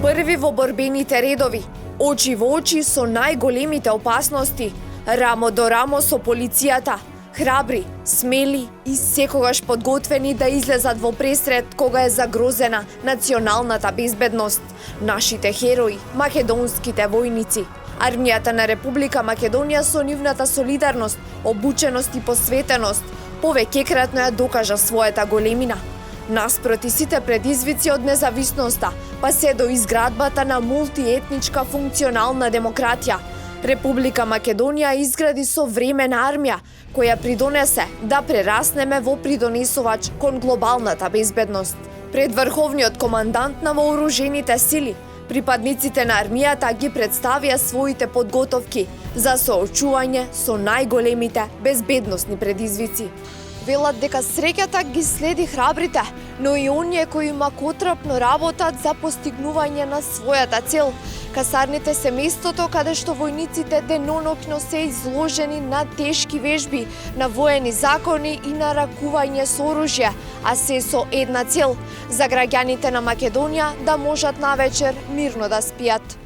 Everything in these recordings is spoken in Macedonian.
Први во борбените редови, очи во очи со најголемите опасности, рамо до рамо со полицијата, храбри, смели и секогаш подготвени да излезат во пресред кога е загрозена националната безбедност. Нашите херои, македонските војници. Армијата на Република Македонија со нивната солидарност, обученост и посветеност повеќекратно ја докажа својата големина. Наспроти сите предизвици од независноста, па се до изградбата на мултиетничка функционална демократија, Република Македонија изгради современа армија, која придонесе да прераснеме во придонесувач кон глобалната безбедност. Пред врховниот командант на вооружените сили, припадниците на армијата ги представија своите подготовки за соочување со најголемите безбедносни предизвици. Велат дека среќата ги следи храбрите, но и оние кои макотрапно работат за постигнување на својата цел. Касарните се местото каде што војниците деноноќно се изложени на тешки вежби, на воени закони и на ракување со оружје, а се со една цел – за граѓаните на Македонија да можат навечер мирно да спијат.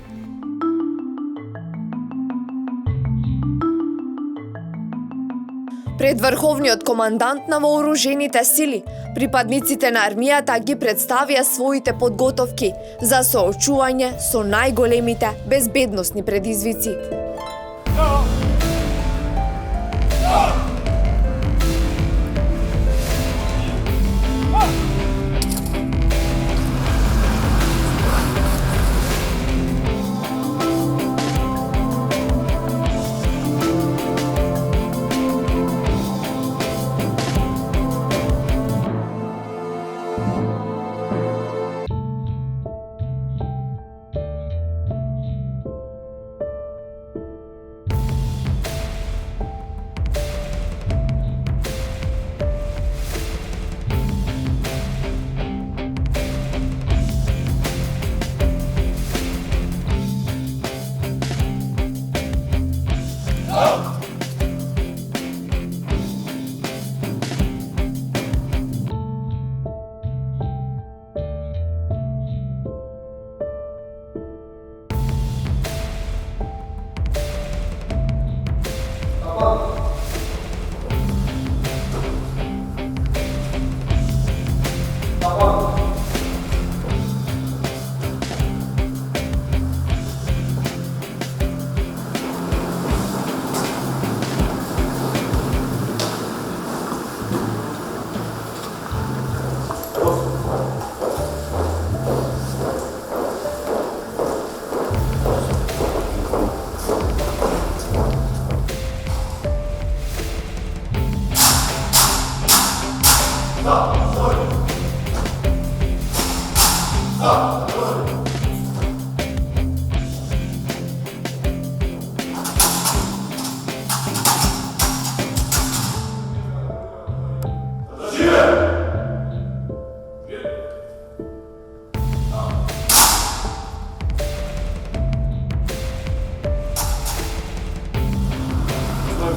Пред врховниот командант на вооружените сили, припадниците на армијата ги представија своите подготовки за соочување со најголемите безбедносни предизвици.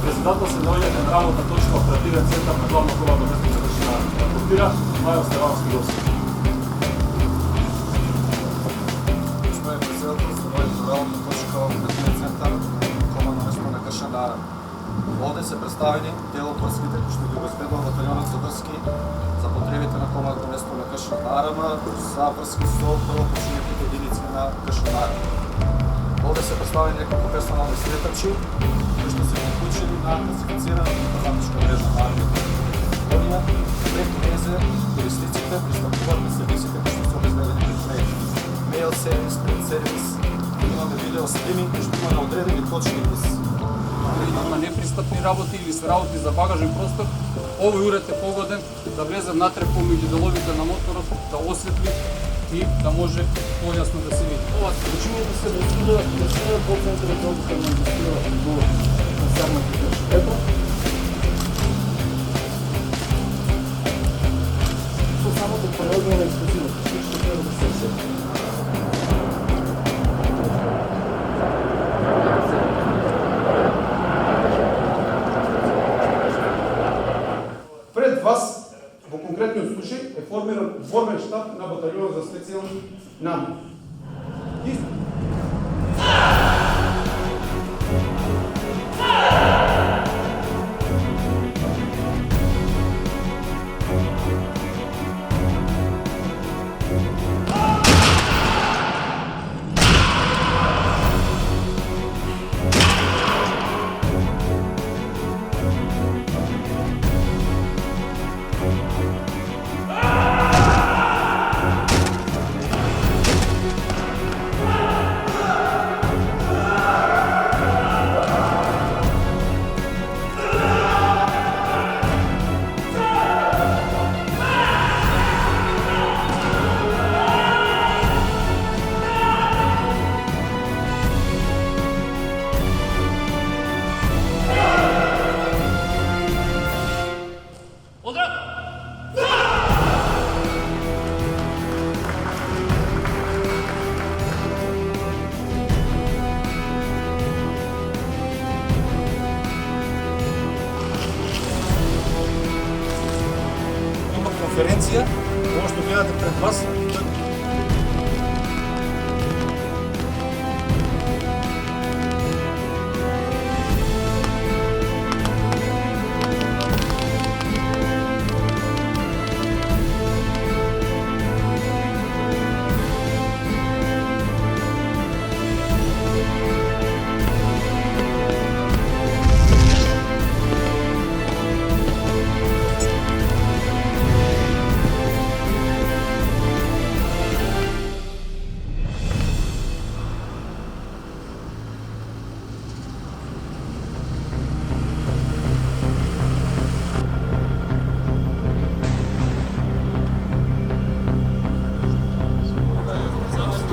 Председател се наоѓа на работна точка оперативен центар на главно командно место за Кршина. Рапортира Мајо Стевановски Јосиф. Господин председател се наоѓа на работна точка оперативен центар командно место на Кршина. Овде се представени делопорските кои што ги обезбедува баталионот за врски за потребите на командно место на Кршина за врски со првопочинетите единици на Кршина. Овде се представени неколку персонални сретачи кои што се приклучени на класифицирана информатичка мрежа на армијата. Оние преку незе туристиците пристапуваат на сервисите кои што се обезбедени пред неја. Мејл сервис, пред сервис, имаме видео стриминг кои што има на одредени точки низ. Има непристапни работи или се работи за багажен простор, овој уред е погоден да влезе внатре помеѓу деловите на моторот, да осветли и да може појасно да се види. Ова случањето се разгледа по центарот за обука на индустријата до Сармата Кршина. Со самото пројавување на експлозивот, што треба да се осети. Пред вас, во конкретниот случај, е формиран борбен штаб на баталионот за специјални намери. конференција, ова што гледате пред вас,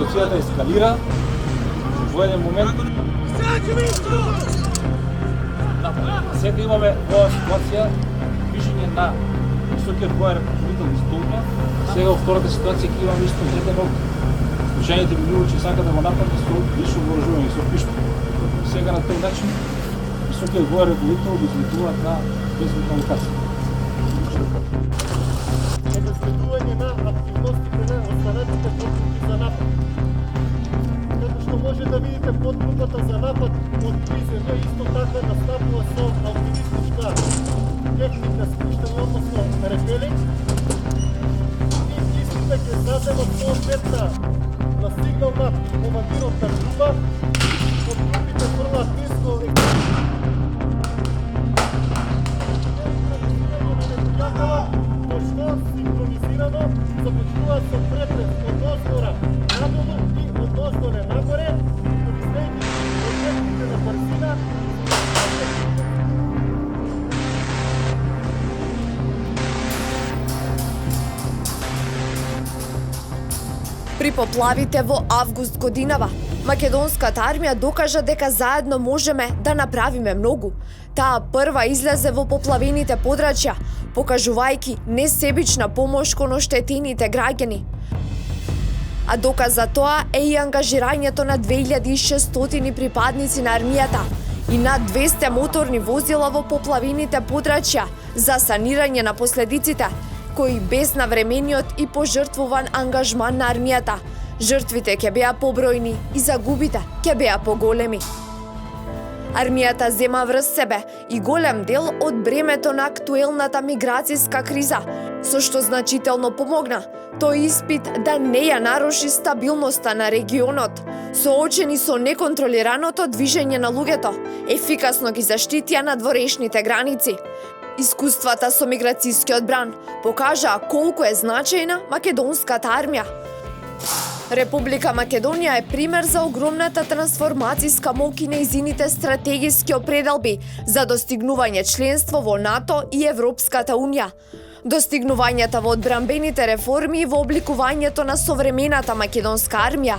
ситуацијата ескалира во еден момент. Сега имаме ова ситуација, вишење на високиот бојар ръководител столба. Сега во втората ситуација ќе имаме исто третено случајните минувачи сака да го нападне со лично вооружување, со пишто. Сега на тој начин високиот бојар ръководител го излетуваат на безбедна локација. Обезбедување на активностите на останатите подгрупи за напад. Како што може да видите, подгрупата за напад од приземја исто така наставува со алпинистичка техника спуштање, односно репелинг. И истите ќе заземат соодветна на сигнал на командирот на група. Подгрупите фрлаат ниско што синхронизирано започнуваат со претрес од озгора надолу и од озгоре нагоре, користејќи концептите на брзина. При поплавите во август годинава, македонската армија докажа дека заедно можеме да направиме многу. Таа прва излезе во поплавените подрачја, покажувајќи несебична помош кон оштетените граѓани. А доказ за тоа е и ангажирањето на 2600 припадници на армијата и над 200 моторни возила во поплавените подрачја за санирање на последиците, кои без навремениот и пожртвуван ангажман на армијата, жртвите ќе беа побројни и загубите ќе беа поголеми. Армијата зема врз себе и голем дел од бремето на актуелната миграцијска криза, со што значително помогна тој испит да не ја наруши стабилноста на регионот, соочени со неконтролираното движење на луѓето, ефикасно ги заштитија надворешните граници. Искуствата со миграцијскиот бран покажаа колку е значајна македонската армија. Република Македонија е пример за огромната трансформацијска моќ и нејзините стратегиски определби за достигнување членство во НАТО и Европската Унија. Достигнувањата во одбранбените реформи и во обликувањето на современата македонска армија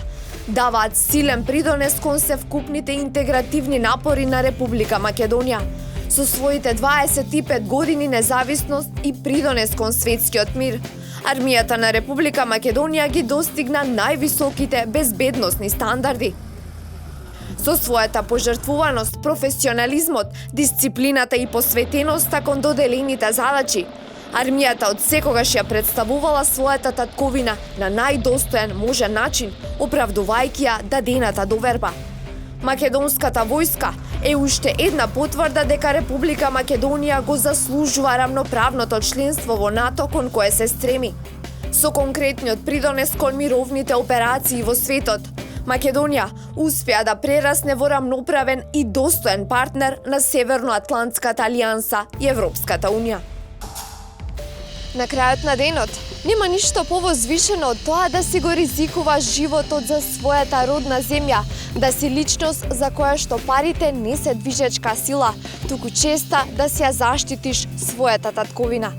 даваат силен придонес кон севкупните интегративни напори на Република Македонија. Со своите 25 години независност и придонес кон светскиот мир, армијата на Република Македонија ги достигна највисоките безбедносни стандарди. Со својата пожртвуваност, професионализмот, дисциплината и посветеноста кон доделените задачи, армијата од секогаш ја представувала својата татковина на најдостоен можен начин, оправдувајќи ја дадената доверба. Македонската војска е уште една потврда дека Република Македонија го заслужува рамноправното членство во НАТО кон кое се стреми. Со конкретниот придонес кон мировните операции во светот, Македонија успеа да прерасне во рамноправен и достоен партнер на Северноатлантската алијанса и Европската Унија. На крајот на денот, нема ништо повозвишено од тоа да си го ризикуваш животот за својата родна земја, да си личност за која што парите не се движечка сила, туку честа да си ја заштитиш својата татковина.